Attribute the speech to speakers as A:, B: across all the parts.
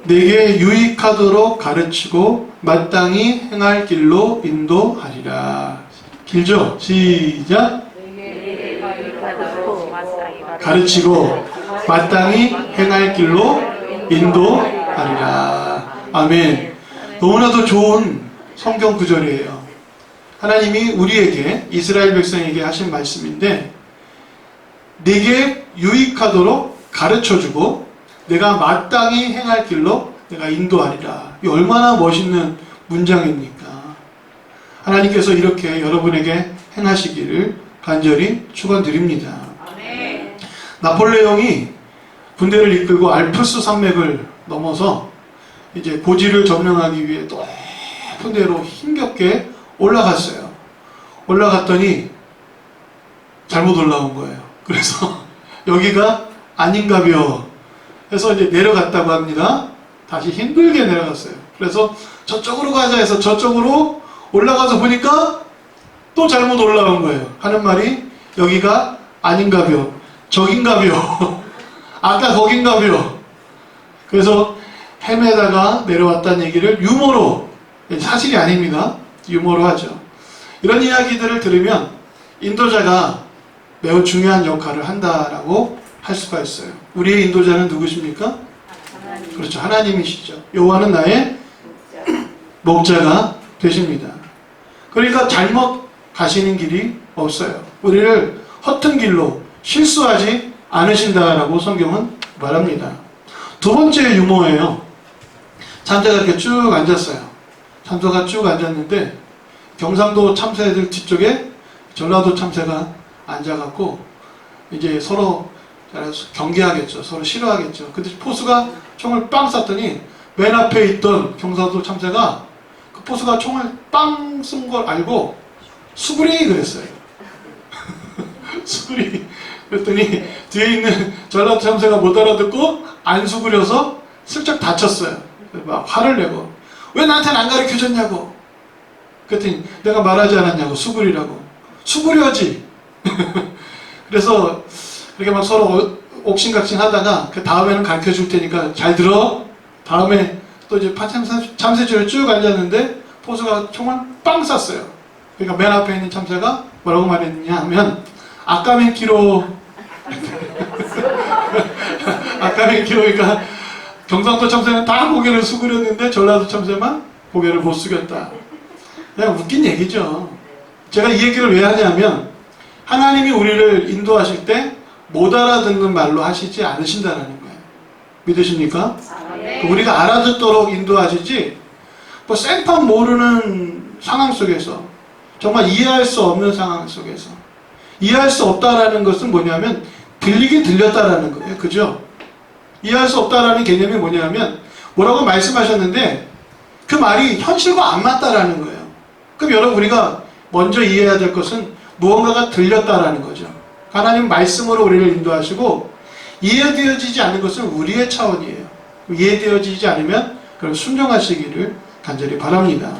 A: 내게 유익하도록 가르치고 마땅히 행할 길로 인도하리라. 길죠? 시작. 가르치고 마땅히 행할 길로 인도하리라. 아멘. 너무나도 좋은 성경 구절이에요. 하나님이 우리에게, 이스라엘 백성에게 하신 말씀인데, 내게 유익하도록 가르쳐주고 내가 마땅히 행할 길로 내가 인도하리라. 이 얼마나 멋있는 문장입니까? 하나님께서 이렇게 여러분에게 행하시기를 간절히 축원드립니다. 나폴레옹이 군대를 이끌고 알프스 산맥을 넘어서 이제 고지를 점령하기 위해 높은 데로 힘겹게 올라갔어요. 올라갔더니 잘못 올라온 거예요. 그래서 여기가 아닌가벼 해서 이제 내려갔다고 합니다. 다시 힘들게 내려갔어요. 그래서 저쪽으로 가자 해서 저쪽으로 올라가서 보니까 또 잘못 올라온 거예요. 하는 말이 여기가 아닌가벼, 저긴가벼, 아까 거긴가벼. 그래서 헤매다가 내려왔다는 얘기를 유머로, 사실이 아닙니다. 유머로 하죠. 이런 이야기들을 들으면 인도자가 매우 중요한 역할을 한다라고 할 수가 있어요. 우리의 인도자는 누구십니까? 하나님. 그렇죠. 하나님이시죠. 여호와는 나의 목자가 되십니다. 그러니까 잘못 가시는 길이 없어요. 우리를 허튼 길로 실수하지 않으신다라고 성경은 말합니다. 두 번째 유머예요. 찬자가 이렇게 쭉 앉았어요. 찬자가 쭉 앉았는데 경상도 참새들 뒤쪽에 전라도 참새가 앉아갖고 이제 서로 경계하겠죠. 서로 싫어하겠죠. 근데 포수가 총을 빵 쐈더니 맨 앞에 있던 경상도 참새가 그 포수가 총을 빵 쏜 걸 알고 수그리 그랬어요. 수그리 그랬더니 뒤에 있는 전라도 참새가 못 알아듣고 안 수그려서 슬쩍 다쳤어요. 막 화를 내고 왜 나한테는 안 가르쳐줬냐고. 그랬더니 내가 말하지 않았냐고. 수그리라고. 수그려지. 그래서 그렇게 막 서로 옥신각신 하다가 그 다음에는 가르쳐 줄 테니까 잘 들어. 다음에 또 이제 참새줄에 쭉 앉았는데 포수가 총을 빵 쐈어요. 그러니까 맨 앞에 있는 참새가 뭐라고 말했느냐 하면 아까맨 키로 아까맨 키로니까 경상도 참새는 다 고개를 숙이렸는데 전라도 참새만 고개를 못 숙였다. 그냥 웃긴 얘기죠. 제가 이 얘기를 왜 하냐면 하나님이 우리를 인도하실 때 못 알아듣는 말로 하시지 않으신다는 거예요. 믿으십니까? 네. 우리가 알아듣도록 인도하시지 뭐 생판 모르는 상황 속에서 정말 이해할 수 없는 상황 속에서 이해할 수 없다라는 것은 뭐냐면 들리긴 들렸다라는 거예요. 그죠? 이해할 수 없다라는 개념이 뭐냐면 뭐라고 말씀하셨는데 그 말이 현실과 안 맞다라는 거예요. 그럼 여러분 우리가 먼저 이해해야 될 것은 무언가가 들렸다라는 거죠. 하나님 말씀으로 우리를 인도하시고 이해되어지지 않는 것은 우리의 차원이에요. 이해되어지지 않으면 그럼 순종하시기를 간절히 바랍니다.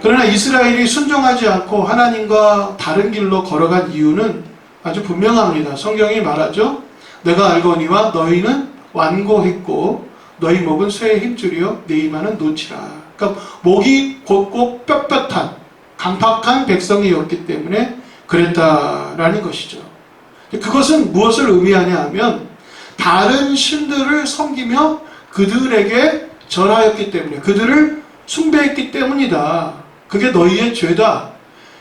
A: 그러나 이스라엘이 순종하지 않고 하나님과 다른 길로 걸어간 이유는 아주 분명합니다. 성경이 말하죠. 내가 알거니와 너희는 완고했고 너희 목은 쇠의 힘줄이요 내 이마는 노치라. 그러니까 목이 곧고 뻣뻣한 강팍한 백성이었기 때문에 그랬다라는 것이죠. 그것은 무엇을 의미하냐 하면 다른 신들을 섬기며 그들에게 절하였기 때문에 그들을 숭배했기 때문이다. 그게 너희의 죄다.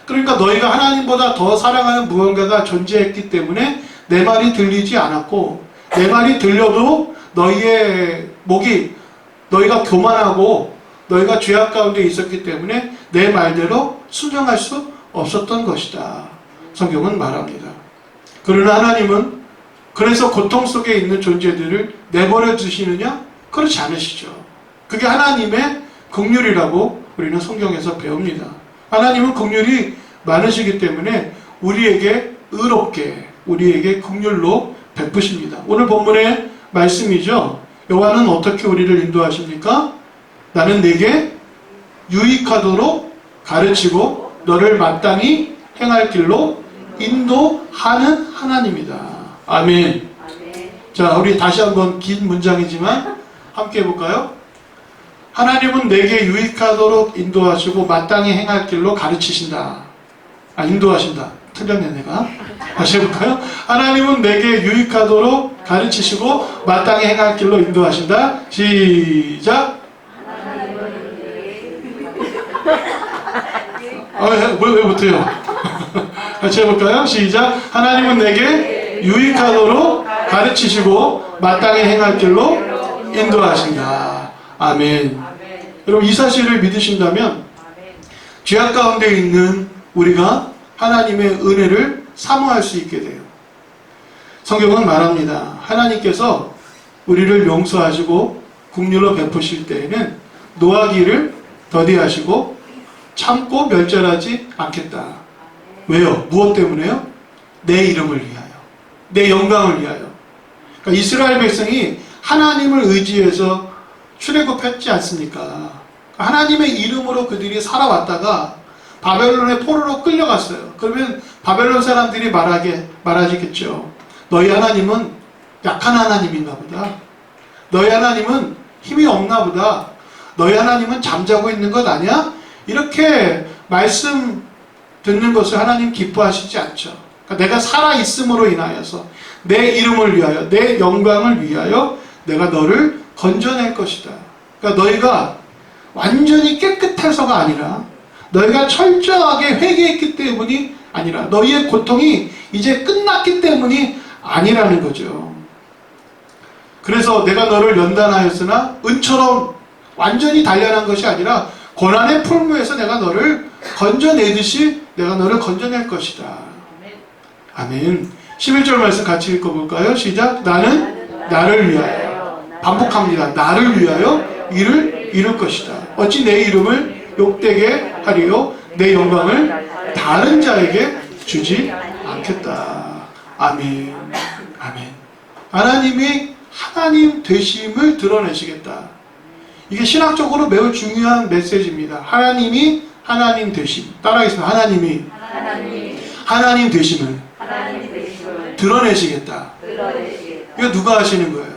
A: 그러니까 너희가 하나님보다 더 사랑하는 무언가가 존재했기 때문에 내 말이 들리지 않았고 내 말이 들려도 너희의 목이 너희가 교만하고 너희가 죄악 가운데 있었기 때문에 내 말대로 순종할 수 없었던 것이다. 성경은 말합니다. 그러나 하나님은 그래서 고통 속에 있는 존재들을 내버려 두시느냐? 그렇지 않으시죠. 그게 하나님의 긍휼이라고 우리는 성경에서 배웁니다. 하나님은 긍휼이 많으시기 때문에 우리에게 의롭게 우리에게 긍휼로 베푸십니다. 오늘 본문의 말씀이죠. 여호와는 어떻게 우리를 인도하십니까? 나는 내게 유익하도록 가르치고 너를 마땅히 행할 길로 인도하는 하나님이다. 아멘. 자, 우리 다시 한번 긴 문장이지만 함께 해볼까요? 하나님은 내게 유익하도록 인도하시고 마땅히 행할 길로 가르치신다. 인도하신다. 틀렸네 내가. 다시 해볼까요? 하나님은 내게 유익하도록 가르치시고 마땅히 행할 길로 인도하신다. 시작. 왜 못해요? 같이 해볼까요? 시작. 하나님은 내게 유익하도록 가르치시고 마땅히 행할 길로 인도하신다. 아멘. 여러분 이 사실을 믿으신다면 죄악 가운데 있는 우리가 하나님의 은혜를 사모할 수 있게 돼요. 성경은 말합니다. 하나님께서 우리를 용서하시고 긍휼로 베푸실 때에는 노하기를 더디하시고 참고 멸절하지 않겠다. 왜요? 무엇 때문에요? 내 이름을 위하여. 내 영광을 위하여. 그러니까 이스라엘 백성이 하나님을 의지해서 출애굽했지 않습니까? 하나님의 이름으로 그들이 살아왔다가 바벨론의 포로로 끌려갔어요. 그러면 바벨론 사람들이 말하겠죠. 너희 하나님은 약한 하나님인가 보다. 너희 하나님은 힘이 없나 보다. 너희 하나님은 잠자고 있는 것 아니야? 이렇게 말씀 듣는 것을 하나님 기뻐하시지 않죠. 그러니까 내가 살아있음으로 인하여서 내 이름을 위하여 내 영광을 위하여 내가 너를 건져낼 것이다. 그러니까 너희가 완전히 깨끗해서가 아니라 너희가 철저하게 회개했기 때문이 아니라 너희의 고통이 이제 끝났기 때문이 아니라는 거죠. 그래서 내가 너를 연단하였으나 은처럼 완전히 단련한 것이 아니라 고난의 풀무에서 내가 너를 건져내듯이 내가 너를 건져낼 것이다. 아멘. 11절 말씀 같이 읽어볼까요? 시작. 나를 위하여. 반복합니다. 나를 위하여 이를 이룰 것이다. 어찌 내 이름을 욕되게 하리요 내 영광을 다른 자에게 주지 않겠다. 아멘. 아멘. 하나님이 하나님 되심을 드러내시겠다. 이게 신학적으로 매우 중요한 메시지입니다. 하나님이 하나님 되심. 따라하겠습니다. 하나님이 하나님 되심을 드러내시겠다. 이거 누가 하시는 거예요?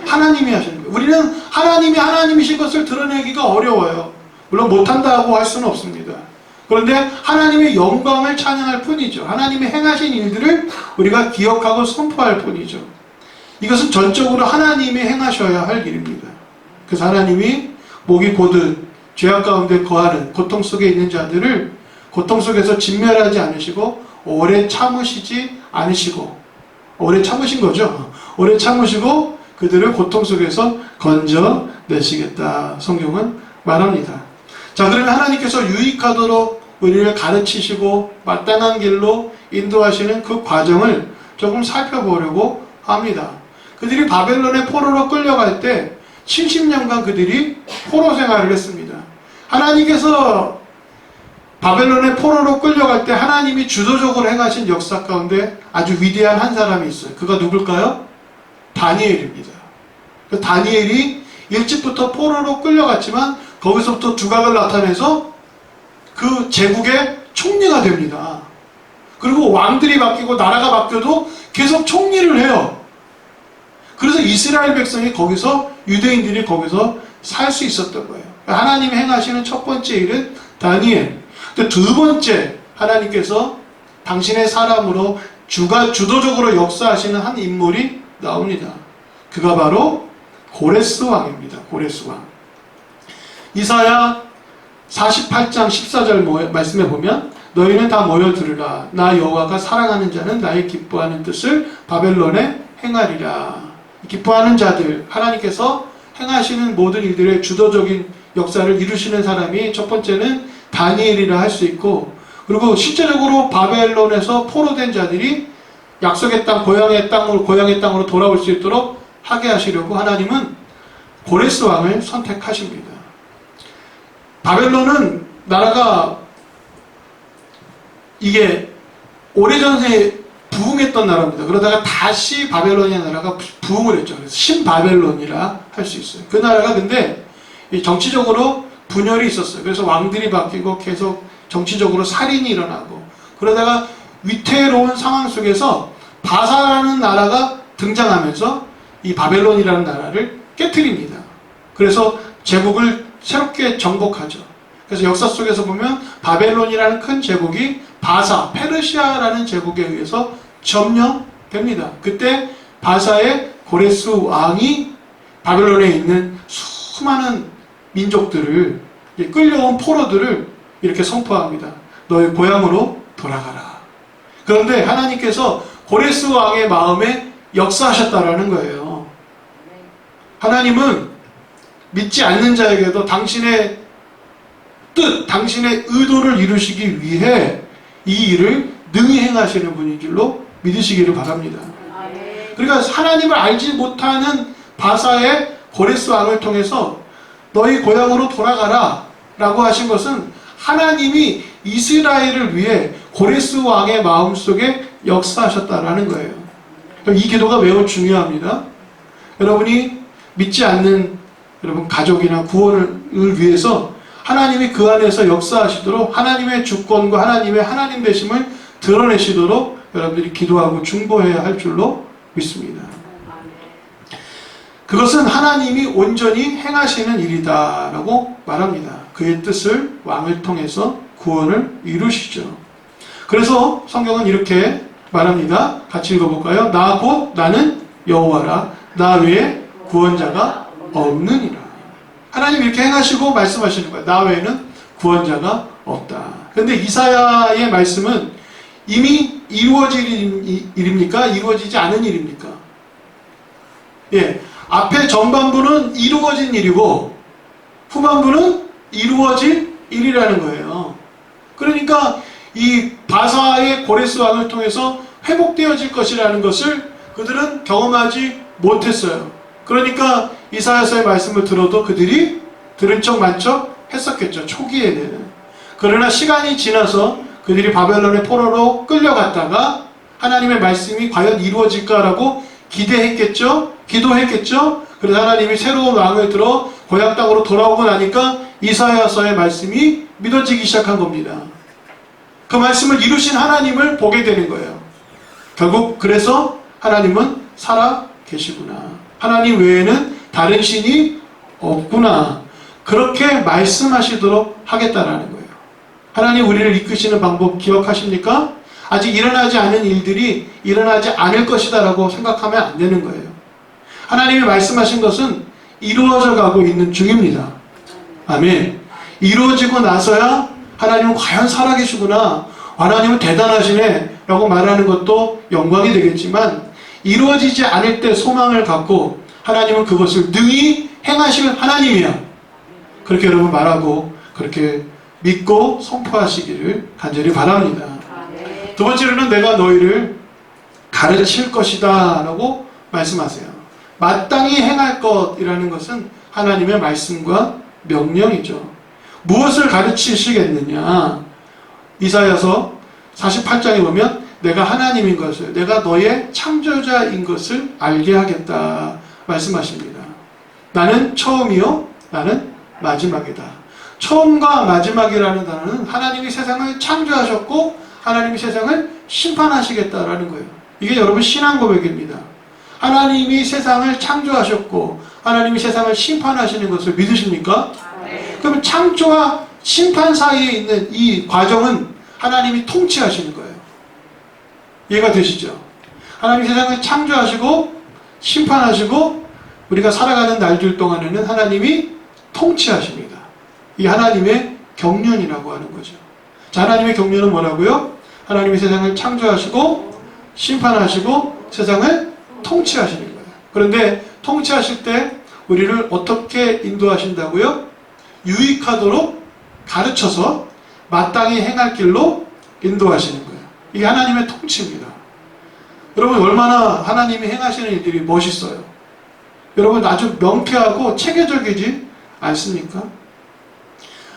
A: 하나님이 하시는 거예요. 우리는 하나님이 하나님이신 것을 드러내기가 어려워요. 물론 못한다고 할 수는 없습니다. 그런데 하나님의 영광을 찬양할 뿐이죠. 하나님이 행하신 일들을 우리가 기억하고 선포할 뿐이죠. 이것은 전적으로 하나님이 행하셔야 할 일입니다. 그래서 하나님이 목이 고든 죄악 가운데 거하는 고통 속에 있는 자들을 고통 속에서 진멸하지 않으시고 오래 참으시지 않으시고 오래 참으신 거죠. 오래 참으시고 그들을 고통 속에서 건져내시겠다. 성경은 말합니다. 자, 그러면 하나님께서 유익하도록 우리를 가르치시고 마땅한 길로 인도하시는 그 과정을 조금 살펴보려고 합니다. 그들이 바벨론의 포로로 끌려갈 때 70년간 그들이 포로 생활을 했습니다. 하나님께서 바벨론의 포로로 끌려갈 때 하나님이 주도적으로 행하신 역사 가운데 아주 위대한 한 사람이 있어요. 그가 누굴까요? 다니엘입니다. 그 다니엘이 일찍부터 포로로 끌려갔지만 거기서부터 두각을 나타내서 그 제국의 총리가 됩니다. 그리고 왕들이 바뀌고 나라가 바뀌어도 계속 총리를 해요. 그래서 이스라엘 백성이 거기서 유대인들이 거기서 살 수 있었던 거예요. 하나님이 행하시는 첫 번째 일은 다니엘. 두 번째 하나님께서 당신의 사람으로 주도적으로 역사하시는 한 인물이 나옵니다. 그가 바로 고레스 왕입니다. 고레스 왕. 이사야 48장 14절 말씀에 보면 너희는 다 모여 들으라. 나 여호와가 사랑하는 자는 나의 기뻐하는 뜻을 바벨론에 행하리라. 기뻐하는 자들, 하나님께서 행하시는 모든 일들의 주도적인 역사를 이루시는 사람이 첫 번째는 다니엘이라 할 수 있고, 그리고 실제적으로 바벨론에서 포로된 자들이 약속의 땅, 고향의 땅으로 돌아올 수 있도록 하게 하시려고 하나님은 고레스 왕을 선택하십니다. 바벨론은 나라가 이게 오래전에 부흥했던 나라입니다. 그러다가 다시 바벨론이라는 나라가 부흥을 했죠. 그래서 신바벨론이라 할 수 있어요. 그 나라가 근데 정치적으로 분열이 있었어요. 그래서 왕들이 바뀌고 계속 정치적으로 살인이 일어나고 그러다가 위태로운 상황 속에서 바사라는 나라가 등장하면서 이 바벨론이라는 나라를 깨트립니다. 그래서 제국을 새롭게 정복하죠. 그래서 역사 속에서 보면 바벨론이라는 큰 제국이 바사, 페르시아라는 제국에 의해서 점령됩니다. 그때 바사의 고레스 왕이 바벨론에 있는 수많은 민족들을, 끌려온 포로들을 이렇게 선포합니다. 너희 고향으로 돌아가라. 그런데 하나님께서 고레스 왕의 마음에 역사하셨다라는 거예요. 하나님은 믿지 않는 자에게도 당신의 뜻, 당신의 의도를 이루시기 위해 이 일을 능히 행하시는 분인 줄로 믿으시기를 바랍니다. 그러니까 하나님을 알지 못하는 바사의 고레스 왕을 통해서 너희 고향으로 돌아가라 라고 하신 것은 하나님이 이스라엘을 위해 고레스 왕의 마음속에 역사하셨다라는 거예요. 이 기도가 매우 중요합니다. 여러분이 믿지 않는 여러분 가족이나 구원을 위해서 하나님이 그 안에서 역사하시도록 하나님의 주권과 하나님의 하나님 되심을 드러내시도록 여러분들이 기도하고 중보해야 할 줄로 믿습니다. 그것은 하나님이 온전히 행하시는 일이다 라고 말합니다. 그의 뜻을 왕을 통해서 구원을 이루시죠. 그래서 성경은 이렇게 말합니다. 같이 읽어볼까요? 나 곧 나는 여호와라. 나 외에 구원자가 없느니라. 하나님 이렇게 행하시고 말씀하시는 거예요. 나 외에는 구원자가 없다. 그런데 이사야의 말씀은 이미 이루어질 일입니까? 이루어지지 않은 일입니까? 예, 앞에 전반부는 이루어진 일이고 후반부는 이루어질 일이라는 거예요. 그러니까 이 바사의 고레스 왕을 통해서 회복되어질 것이라는 것을 그들은 경험하지 못했어요. 그러니까 이사야서의 말씀을 들어도 그들이 들은 척 만 척 했었겠죠. 초기에는. 그러나 시간이 지나서 그들이 바벨론의 포로로 끌려갔다가 하나님의 말씀이 과연 이루어질까라고 기대했겠죠. 기도했겠죠. 그래서 하나님이 새로운 왕을 들어 고향 땅으로 돌아오고 나니까 이사야서의 말씀이 믿어지기 시작한 겁니다. 그 말씀을 이루신 하나님을 보게 되는 거예요. 결국 그래서 하나님은 살아 계시구나. 하나님 외에는 다른 신이 없구나. 그렇게 말씀하시도록 하겠다라는 거예요. 하나님 우리를 이끄시는 방법 기억하십니까? 아직 일어나지 않은 일들이 일어나지 않을 것이다 라고 생각하면 안 되는 거예요. 하나님이 말씀하신 것은 이루어져 가고 있는 중입니다. 아멘. 이루어지고 나서야 하나님은 과연 살아계시구나, 하나님은 대단하시네 라고 말하는 것도 영광이 되겠지만, 이루어지지 않을 때 소망을 갖고 하나님은 그것을 능히 행하실 하나님이야, 그렇게 여러분 말하고 그렇게 믿고 선포하시기를 간절히 바랍니다. 두 번째로는 내가 너희를 가르칠 것이다 라고 말씀하세요. 마땅히 행할 것이라는 것은 하나님의 말씀과 명령이죠. 무엇을 가르치시겠느냐? 이사야서 48장에 보면 내가 하나님인 것을, 내가 너의 창조자인 것을 알게 하겠다 말씀하십니다. 나는 처음이요 나는 마지막이다. 처음과 마지막이라는 단어는 하나님이 세상을 창조하셨고 하나님이 세상을 심판하시겠다라는 거예요. 이게 여러분 신앙 고백입니다. 하나님이 세상을 창조하셨고 하나님이 세상을 심판하시는 것을 믿으십니까? 그러면 창조와 심판 사이에 있는 이 과정은 하나님이 통치하시는 거예요. 이해가 되시죠? 하나님이 세상을 창조하시고 심판하시고 우리가 살아가는 날들 동안에는 하나님이 통치하십니다. 이 하나님의 경륜이라고 하는 거죠. 자, 하나님의 경륜은 뭐라고요? 하나님이 세상을 창조하시고 심판하시고 세상을 통치하시는 거예요. 그런데 통치하실 때 우리를 어떻게 인도하신다고요? 유익하도록 가르쳐서 마땅히 행할 길로 인도하시는 거예요. 이게 하나님의 통치입니다. 여러분 얼마나 하나님이 행하시는 일들이 멋있어요. 여러분 아주 명쾌하고 체계적이지 않습니까?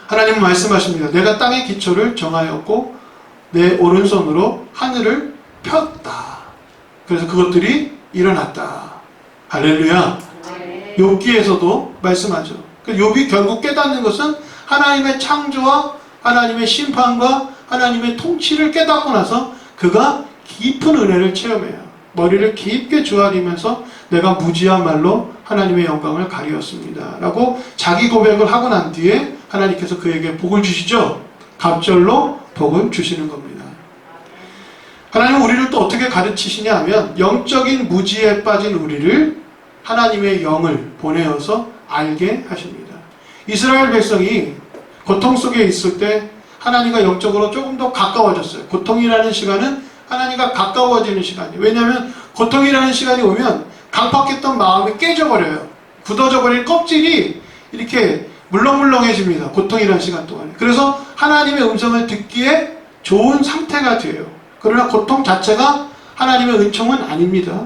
A: 하나님은 말씀하십니다. 내가 땅의 기초를 정하였고 내 오른손으로 하늘을 폈다. 그래서 그것들이 일어났다. 할렐루야. 욥기에서도 말씀하죠. 욥이 결국 깨닫는 것은 하나님의 창조와 하나님의 심판과 하나님의 통치를 깨닫고 나서 그가 깊은 은혜를 체험해요. 머리를 깊게 조아리면서 내가 무지야말로 하나님의 영광을 가리었습니다 라고 자기 고백을 하고 난 뒤에 하나님께서 그에게 복을 주시죠. 갑절로 복을 주시는 겁니다. 하나님은 우리를 또 어떻게 가르치시냐 하면 영적인 무지에 빠진 우리를 하나님의 영을 보내어서 알게 하십니다. 이스라엘 백성이 고통 속에 있을 때 하나님과 영적으로 조금 더 가까워졌어요. 고통이라는 시간은 하나님과 가까워지는 시간이에요. 왜냐하면 고통이라는 시간이 오면 강팍했던 마음이 깨져버려요. 굳어져 버린 껍질이 이렇게 물렁물렁해집니다. 고통이라는 시간 동안에. 그래서 하나님의 음성을 듣기에 좋은 상태가 돼요. 그러나 고통 자체가 하나님의 은총은 아닙니다.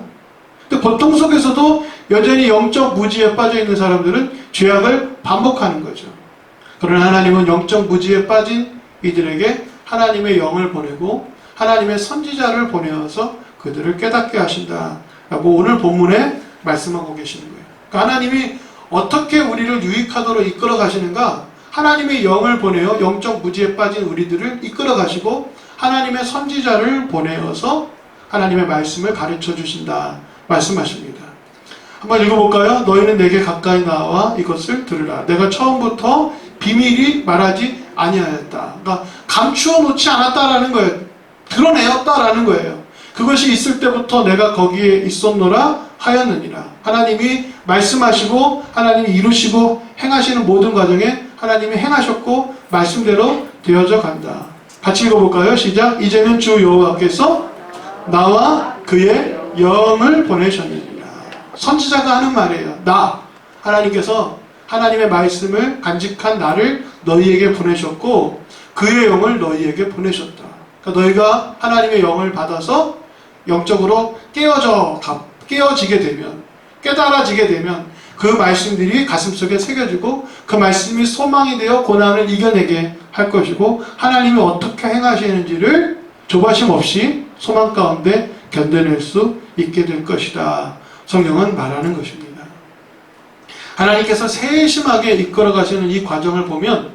A: 근데 고통 속에서도 여전히 영적 무지에 빠져 있는 사람들은 죄악을 반복하는 거죠. 그러나 하나님은 영적 무지에 빠진 이들에게 하나님의 영을 보내고 하나님의 선지자를 보내어서 그들을 깨닫게 하신다라고 오늘 본문에 말씀하고 계시는 거예요. 그러니까 하나님이 어떻게 우리를 유익하도록 이끌어 가시는가? 하나님의 영을 보내어 영적 무지에 빠진 우리들을 이끌어 가시고 하나님의 선지자를 보내어서 하나님의 말씀을 가르쳐 주신다 말씀하십니다. 한번 읽어볼까요? 너희는 내게 가까이 나와 이것을 들으라. 내가 처음부터 비밀이 말하지 아니하였다. 그러니까 감추어 놓지 않았다라는 거예요. 드러내었다라는 거예요. 그것이 있을 때부터 내가 거기에 있었노라 하였느니라. 하나님이 말씀하시고 하나님이 이루시고 행하시는 모든 과정에 하나님이 행하셨고 말씀대로 되어져 간다. 같이 읽어볼까요? 시작. 이제는 주 여호와께서 나와 그의 영을 보내셨느니라. 선지자가 하는 말이에요. 나 하나님께서 하나님의 말씀을 간직한 나를 너희에게 보내셨고 그의 영을 너희에게 보내셨다. 그러니까 너희가 하나님의 영을 받아서 영적으로 깨어지게 되면, 깨달아지게 되면 그 말씀들이 가슴속에 새겨지고 그 말씀이 소망이 되어 고난을 이겨내게 할 것이고 하나님이 어떻게 행하시는지를 조바심 없이 소망 가운데 견뎌낼 수 있게 될 것이다. 성경은 말하는 것입니다. 하나님께서 세심하게 이끌어 가시는 이 과정을 보면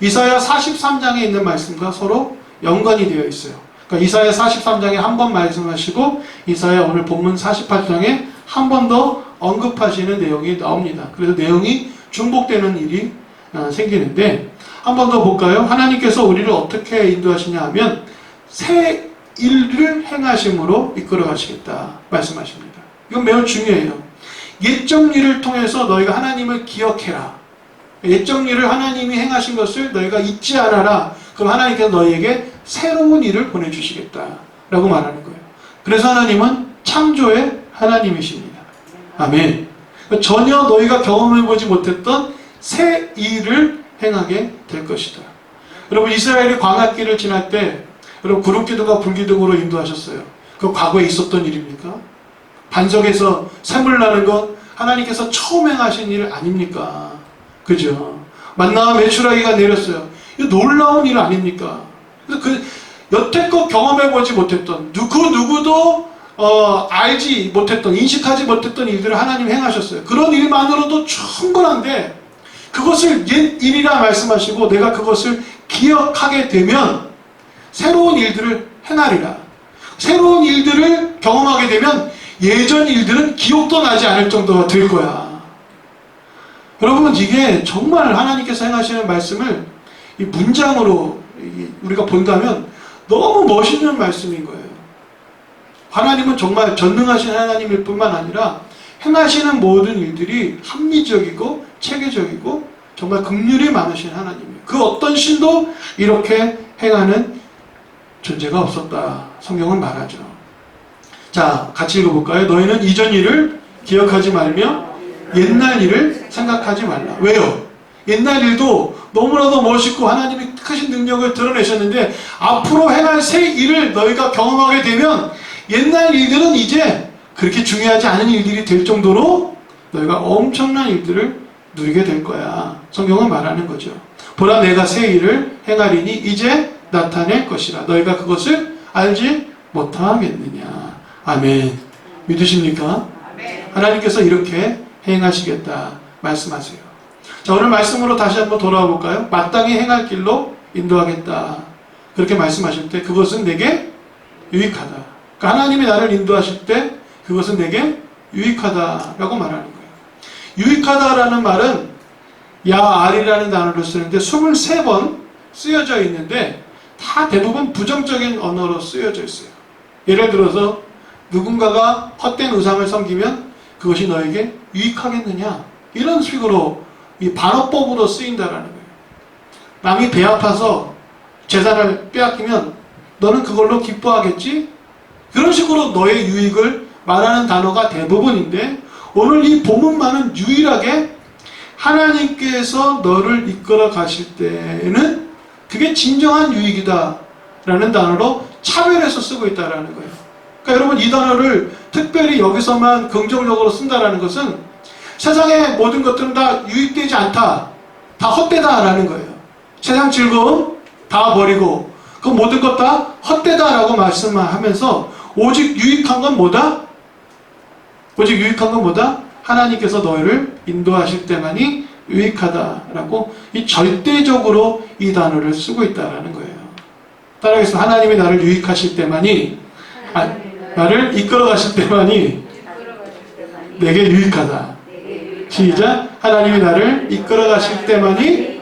A: 이사야 43장에 있는 말씀과 서로 연관이 되어 있어요. 그러니까 이사야 43장에 한 번 말씀하시고 이사야 오늘 본문 48장에 한 번 더 언급하시는 내용이 나옵니다. 그래서 내용이 중복되는 일이 생기는데 한 번 더 볼까요? 하나님께서 우리를 어떻게 인도하시냐 하면 새 일을 행하심으로 이끌어 가시겠다 말씀하십니다. 이건 매우 중요해요. 옛적 일을 통해서 너희가 하나님을 기억해라. 옛적 일을 하나님이 행하신 것을 너희가 잊지 않아라. 그럼 하나님께서 너희에게 새로운 일을 보내주시겠다 라고 말하는 거예요. 그래서 하나님은 창조의 하나님이십니다. 아멘. 전혀 너희가 경험해보지 못했던 새 일을 행하게 될 것이다. 여러분 이스라엘이 광야길을 지날 때 여러분 구름기둥과 불기둥으로 인도하셨어요. 그 과거에 있었던 일입니까? 반석에서 샘물 나는 것 하나님께서 처음 행하신 일 아닙니까? 그죠? 만나와 메추라기가 내렸어요. 이거 놀라운 일 아닙니까? 그래서 그 여태껏 경험해보지 못했던 그 누구도 알지 못했던 인식하지 못했던 일들을 하나님 행하셨어요. 그런 일만으로도 충분한데 그것을 옛 일이라 말씀하시고 내가 그것을 기억하게 되면 새로운 일들을 행하리라. 새로운 일들을 경험하게 되면 예전 일들은 기억도 나지 않을 정도가 될 거야. 여러분 이게 정말 하나님께서 행하시는 말씀을 이 문장으로 우리가 본다면 너무 멋있는 말씀인 거예요. 하나님은 정말 전능하신 하나님일 뿐만 아니라 행하시는 모든 일들이 합리적이고 체계적이고 정말 긍휼이 많으신 하나님이에요. 그 어떤 신도 이렇게 행하는 존재가 없었다. 성경은 말하죠. 자, 같이 읽어볼까요? 너희는 이전 일을 기억하지 말며 옛날 일을 생각하지 말라. 왜요? 옛날 일도 너무나도 멋있고 하나님이 크신 능력을 드러내셨는데 앞으로 행할 새 일을 너희가 경험하게 되면 옛날 일들은 이제 그렇게 중요하지 않은 일들이 될 정도로 너희가 엄청난 일들을 누리게 될 거야. 성경은 말하는 거죠. 보라 내가 새 일을 행하리니 이제 나타낼 것이라. 너희가 그것을 알지 못하겠느냐. 아멘. 믿으십니까? 아멘. 하나님께서 이렇게 행하시겠다 말씀하세요. 자, 오늘 말씀으로 다시 한번 돌아와 볼까요? 마땅히 행할 길로 인도하겠다. 그렇게 말씀하실 때 그것은 내게 유익하다. 그러니까 하나님이 나를 인도하실 때 그것은 내게 유익하다라고 말하는 거예요. 유익하다라는 말은 야알이라는 단어를 쓰는데 23번 쓰여져 있는데 다 대부분 부정적인 언어로 쓰여져 있어요. 예를 들어서 누군가가 헛된 우상을 섬기면 그것이 너에게 유익하겠느냐, 이런 식으로 이 반어법으로 쓰인다라는 거예요. 남이 배 아파서 재산을 빼앗기면 너는 그걸로 기뻐하겠지? 그런 식으로 너의 유익을 말하는 단어가 대부분인데, 오늘 이 본문만은 유일하게 하나님께서 너를 이끌어 가실 때에는 그게 진정한 유익이다 라는 단어로 차별해서 쓰고 있다는 거예요. 그러니까 여러분, 이 단어를 특별히 여기서만 긍정적으로 쓴다는 것은 세상의 모든 것들은 다 유익되지 않다, 다 헛되다 라는 거예요. 세상 즐거움 다 버리고 그 모든 것 다 헛되다 라고 말씀만 하면서 오직 유익한 건 뭐다? 오직 유익한 건 뭐다? 하나님께서 너희를 인도하실 때만이 유익하다라고 이 절대적으로 이 단어를 쓰고 있다는 거예요. 따라해서 하나님이 나를 유익하실 때만이, 나를 이끌어 가실 때만이 내게 유익하다. 시작. 하나님이 나를 이끌어 가실 때만이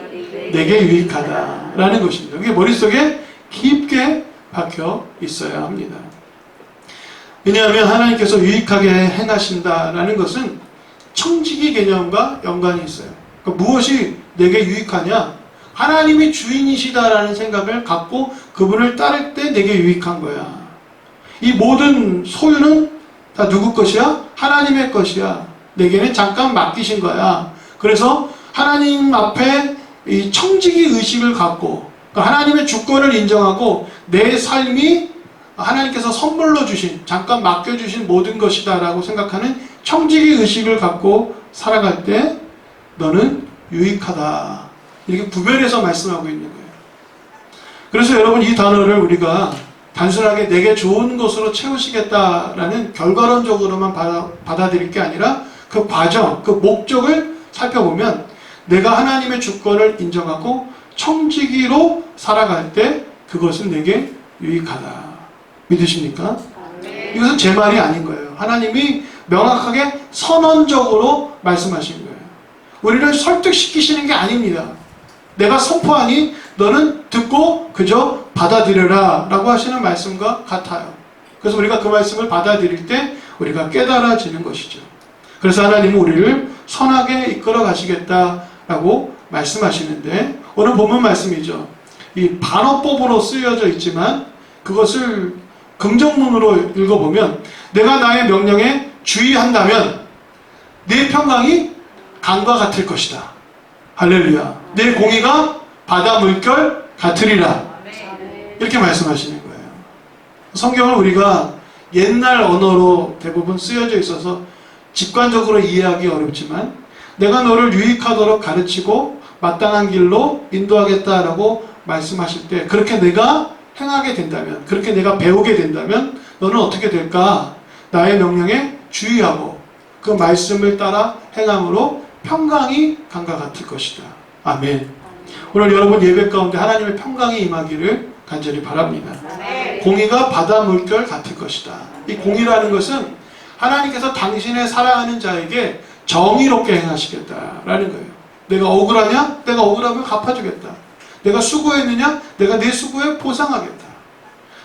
A: 내게 유익하다라는 것입니다. 이게 머릿속에 깊게 박혀 있어야 합니다. 왜냐하면 하나님께서 유익하게 행하신다라는 것은 청지기 개념과 연관이 있어요. 그러니까 무엇이 내게 유익하냐? 하나님이 주인이시다라는 생각을 갖고 그분을 따를 때 내게 유익한 거야. 이 모든 소유는 다 누구 것이야? 하나님의 것이야. 내게는 잠깐 맡기신 거야. 그래서 하나님 앞에 이 청지기 의식을 갖고, 그러니까 하나님의 주권을 인정하고 내 삶이 하나님께서 선물로 주신, 잠깐 맡겨주신 모든 것이다 라고 생각하는 청지기 의식을 갖고 살아갈 때 너는 유익하다, 이렇게 구별해서 말씀하고 있는 거예요. 그래서 여러분, 이 단어를 우리가 단순하게 내게 좋은 것으로 채우시겠다라는 결과론적으로만 받아들일 게 아니라 그 과정, 그 목적을 살펴보면 내가 하나님의 주권을 인정하고 청지기로 살아갈 때 그것은 내게 유익하다. 믿으십니까? 이것은 제 말이 아닌 거예요. 하나님이 명확하게 선언적으로 말씀하신 거예요. 우리를 설득시키시는 게 아닙니다. 내가 선포하니 너는 듣고 그저 받아들여라 라고 하시는 말씀과 같아요. 그래서 우리가 그 말씀을 받아들일 때 우리가 깨달아지는 것이죠. 그래서 하나님은 우리를 선하게 이끌어 가시겠다라고 말씀하시는데, 오늘 본문 말씀이죠. 이 반어법으로 쓰여져 있지만 그것을 긍정문으로 읽어보면, 내가 나의 명령에 주의한다면 내 평강이 강과 같을 것이다. 할렐루야. 내 공의가 바다 물결 같으리라. 이렇게 말씀하시는 거예요. 성경을 우리가 옛날 언어로 대부분 쓰여져 있어서 직관적으로 이해하기 어렵지만, 내가 너를 유익하도록 가르치고 마땅한 길로 인도하겠다라고 말씀하실 때, 그렇게 내가 행하게 된다면, 그렇게 내가 배우게 된다면 너는 어떻게 될까? 나의 명령에 주의하고 그 말씀을 따라 행함으로 평강이 강과 같을 것이다. 아멘. 오늘 여러분 예배 가운데 하나님의 평강이 임하기를 간절히 바랍니다. 공의가 바다 물결 같을 것이다. 이 공의라는 것은 하나님께서 당신의 사랑하는 자에게 정의롭게 행하시겠다라는 거예요. 내가 억울하냐? 내가 억울하면 갚아주겠다. 내가 수고했느냐? 내가 내 수고에 보상하겠다.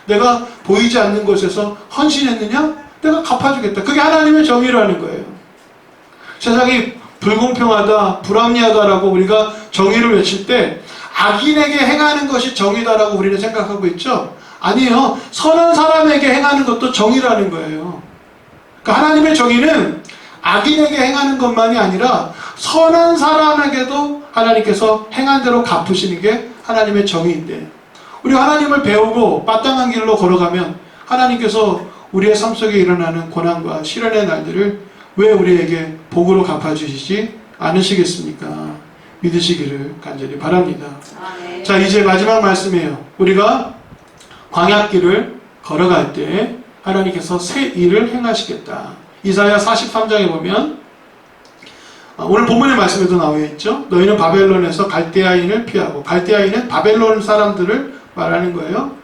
A: 내가 보이지 않는 곳에서 헌신했느냐? 내가 갚아주겠다. 그게 하나님의 정의라는 거예요. 세상이 불공평하다, 불합리하다라고 우리가 정의를 외칠 때 악인에게 행하는 것이 정의다라고 우리는 생각하고 있죠? 아니에요. 선한 사람에게 행하는 것도 정의라는 거예요. 그러니까 하나님의 정의는 악인에게 행하는 것만이 아니라 선한 사람에게도 하나님께서 행한 대로 갚으시는 게 하나님의 정의인데, 우리 하나님을 배우고 마땅한 길로 걸어가면 하나님께서 우리의 삶 속에 일어나는 고난과 시련의 날들을 왜 우리에게 복으로 갚아주시지 않으시겠습니까? 믿으시기를 간절히 바랍니다. 자, 이제 마지막 말씀이에요. 우리가 광야길을 걸어갈 때 하나님께서 새 일을 행하시겠다. 이사야 43장에 보면 오늘 본문의 말씀에도 나와 있죠. 너희는 바벨론에서 갈대아인을 피하고, 갈대아인은 바벨론 사람들을 말하는 거예요.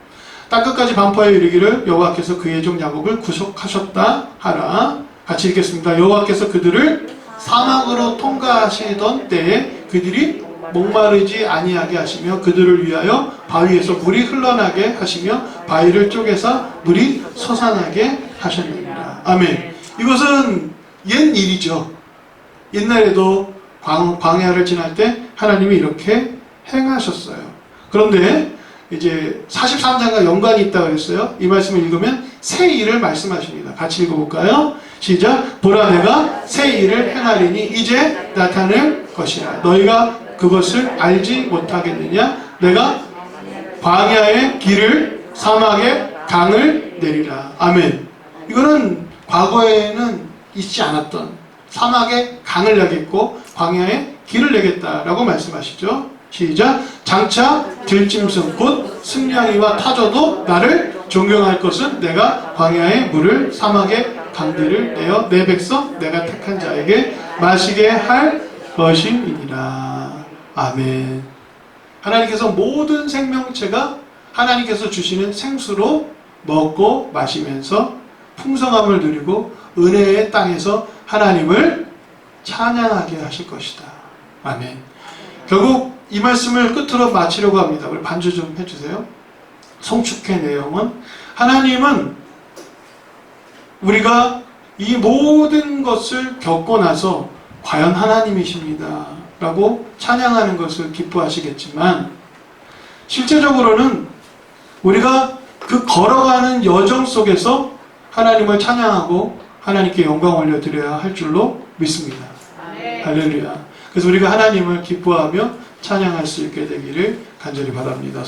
A: 땅끝까지 반포하여 이르기를 여호와께서 그의 종 야곱을 구속하셨다 하라. 같이 읽겠습니다. 여호와께서 그들을 사막으로 통과하시던 때에 그들이 목마르지 아니하게 하시며 그들을 위하여 바위에서 물이 흘러나게 하시며 바위를 쪼개서 물이 솟아나게 하셨느니라. 아멘. 이것은 옛 일이죠. 옛날에도 광야를 지날 때 하나님이 이렇게 행하셨어요. 그런데 이제 43장과 연관이 있다고 했어요. 이 말씀을 읽으면 새 일을 말씀하십니다. 같이 읽어볼까요? 시작. 보라 내가 새 일을 행하리니 이제 나타낼 것이라. 너희가 그것을 알지 못하겠느냐? 내가 광야의 길을 사막의 강을 내리라. 아멘. 이거는 과거에는 있지 않았던 사막의 강을 내겠고 광야의 길을 내겠다라고 말씀하시죠. 시작. 장차 들짐승 곧 승냥이와 타조도 나를 존경할 것은 내가 광야의 물을 사막의 강들을 내어 내 백성 내가 택한 자에게 마시게 할 것임이니라. 아멘. 하나님께서 모든 생명체가 하나님께서 주시는 생수로 먹고 마시면서 풍성함을 누리고 은혜의 땅에서 하나님을 찬양하게 하실 것이다. 아멘. 결국 이 말씀을 끝으로 마치려고 합니다. 우리 반주 좀 해주세요. 송축회 내용은 하나님은 우리가 이 모든 것을 겪고 나서 과연 하나님이십니다 라고 찬양하는 것을 기뻐하시겠지만 실제적으로는 우리가 그 걸어가는 여정 속에서 하나님을 찬양하고 하나님께 영광 올려드려야 할 줄로 믿습니다. 할렐루야. 그래서 우리가 하나님을 기뻐하며 찬양할 수 있게 되기를 간절히 바랍니다.